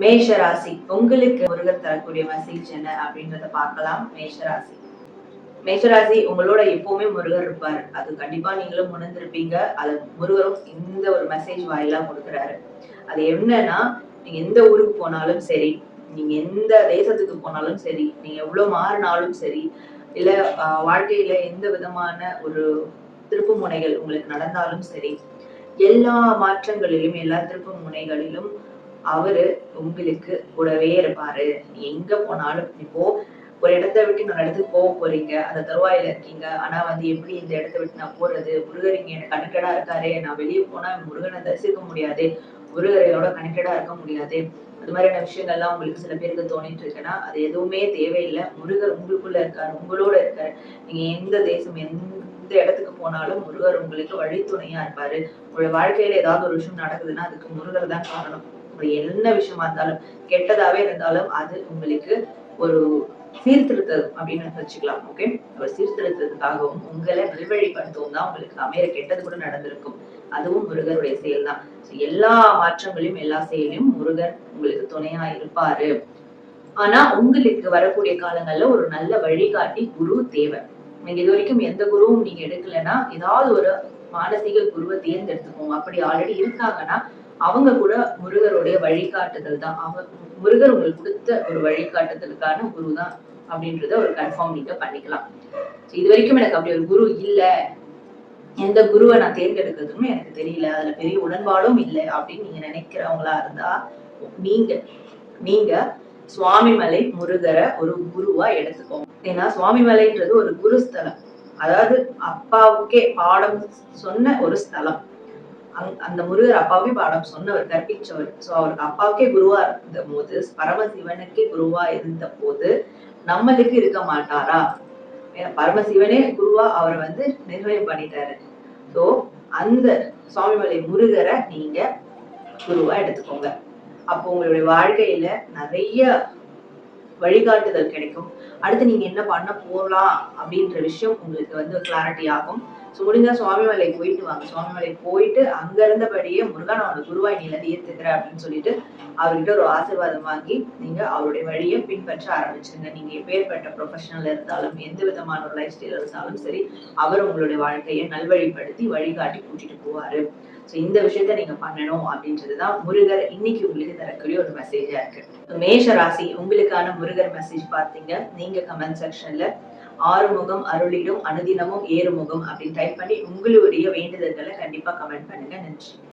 மேஷ ராசி உங்களுக்கு முருகர் தரக்கூடிய மெசேஜ் என்ன அப்படின்றத பார்க்கலாம். மேஷராசி உங்களோட எப்பவுமே முருகர் இருப்பாரு. அது கண்டிப்பா நீங்களும் உணர்ந்திருப்பீங்க. அது முருகரும் இந்த ஒரு மெசேஜ் வாயிலா கொடுக்குறாரு. அது என்னன்னா, நீங்க எந்த ஊருக்கு போனாலும் சரி, நீங்க எந்த தேசத்துக்கு போனாலும் சரி, நீங்க எவ்வளவு மாறினாலும் சரி, இல்ல வாழ்க்கையில எந்த விதமான ஒரு திருப்பு முனைகள் உங்களுக்கு நடந்தாலும் சரி, எல்லா மாற்றங்களிலும் எல்லா திருப்பு முனைகளிலும் அவரு உங்களுக்கு கூடவே இருப்பாரு. எங்க போனாலும் இப்போ ஒரு இடத்த விட்டு இன்னொரு இடத்துக்கு போக போறீங்க. அந்த தருவாயில இருக்கீங்க. ஆனா எப்படி இந்த இடத்த விட்டு நான் போறது? முருகர் இங்க எனக்கு கனெக்டடா இருக்காரே. நான் வெளிய போனா முருகனை தரிசிக்க முடியாது. முருகரையோட கனெக்டடா இருக்க முடியாது. அது மாதிரியான விஷயங்கள்லாம் உங்களுக்கு சில பேருக்கு தோணிட்டு இருக்குன்னா, அது எதுவுமே தேவையில்லை. முருகர் உங்களுக்குள்ள இருக்காரு. உங்களோட இருக்காரு. நீங்க எந்த தேசம் எந்த இடத்துக்கு போனாலும் முருகர் உங்களுக்கு வழித்துணையா இருப்பாரு. உங்களோட வாழ்க்கையில ஏதாவது ஒரு விஷயம் நடக்குதுன்னா, அதுக்கு முருகர் தான் காரணம். என்ன விஷயமா இருந்தாலும் கெட்டதாவே இருந்தாலும் அது உங்களுக்கு ஒரு சீர்திருத்தம் அப்படின்னு வச்சுக்கலாம். ஓகே, ஒரு சீர்திருத்தத்துக்காகவும் உங்களை நல்வழிப்படுத்தவும் தான் உங்களுக்கு அமைய கெட்டது கூட நடந்திருக்கும். அதுவும் முருகருடைய செயல் தான். எல்லா மாற்றங்களையும் எல்லா செயலையும் முருகர் உங்களுக்கு துணையா இருப்பாரு. ஆனா உங்களுக்கு வரக்கூடிய காலங்கள்ல ஒரு நல்ல வழிகாட்டி குரு தேவை. நீங்க இது வரைக்கும் எந்த குருவும் நீங்க எடுக்கலைன்னா ஏதாவது ஒரு மானசீக குருவை தேர்ந்தெடுத்துக்கோங்க. அப்படி ஆல்ரெடி இருக்காங்கன்னா அவங்க கூட முருகருடைய வழிகாட்டுதல் தான். முருகர் உங்களுக்கு கொடுத்த ஒரு வழிகாட்டுதலுக்கான குரு தான் அப்படின்றத ஒரு கன்ஃபார்ம் நீங்க பண்ணிக்கலாம். இது வரைக்கும் எனக்கு அப்படி ஒரு குரு இல்ல, எந்த குருவை நான் தேர்ந்தெடுக்கிறதுன்னு எனக்கு தெரியல, அதுல பெரிய உடன்பாடும் இல்லை அப்படின்னு நீங்க நினைக்கிறவங்களா இருந்தா நீங்க நீங்க சுவாமிமலை முருகரை ஒரு குருவா எடுத்துக்கோங்க. ஏன்னா சுவாமிமலைன்றது ஒரு குருஸ்தலம். அதாவது அப்பாவுக்கே பாடம் சொன்ன ஒரு ஸ்தலம். அந்த முருகர் அப்பாவே பாடம் சொன்னவர், கற்பிச்சவர். சோ அவருக்கு அப்பாவுக்கே குருவா இருந்த போது, பரமசிவனுக்கே குருவா இருந்த போது நம்மளுக்கு இருக்க மாட்டாரா? பரமசிவனே குருவா அவரை நிர்ணயம் பண்ணிட்டாரு. சோ அந்த சுவாமிமலை முருகரை நீங்க குருவா எடுத்துக்கோங்க. அப்போ உங்களுடைய வாழ்க்கையில நிறைய வழிகாட்டுதல் கிடைக்கும். அடுத்து நீங்க என்ன பண்ண போகலாம் அப்படின்ற விஷயம் உங்களுக்கு கிளாரிட்டி ஆகும். முடிஞ்சா சுவாமிமலை போயிட்டு வாங்க. சுவாமிமலை போயிட்டு அங்க இருந்தபடியே முருகன் அவனோட குருவாய் நீ ஏத்துக்கிற அப்படின்னு சொல்லிட்டு அவர்கிட்ட ஒரு ஆசீர்வாதம் வாங்கி நீங்க அவருடைய வழியை பின்பற்ற ஆரம்பிச்சுங்க. நீங்க எப்பேற்பட்ட ப்ரொஃபஷனல் இருந்தாலும் எந்த விதமான ஒரு லைஃப் ஸ்டைல் இருந்தாலும் சரி, அவர் உங்களுடைய வாழ்க்கையை நல்வழிப்படுத்தி வழிகாட்டி கூட்டிட்டு போவாரு. இந்த விஷயத்த நீங்க பண்ணணும் அப்படின்றதுதான் முருகர் இன்னைக்கு உங்களுக்கு தரக்கூடிய ஒரு மெசேஜா இருக்கு. மேஷ ராசி உங்களுக்கான முருகர் மெசேஜ் பார்த்தீங்க. நீங்க கமெண்ட் செக்ஷன்ல ஆறுமுகம் அருளிடும் அனுதினமும் ஏறுமுகம் அப்படின்னு டைப் பண்ணி உங்களுடைய வேண்டுதல்களை கண்டிப்பா கமெண்ட் பண்ணுங்க. நன்றி.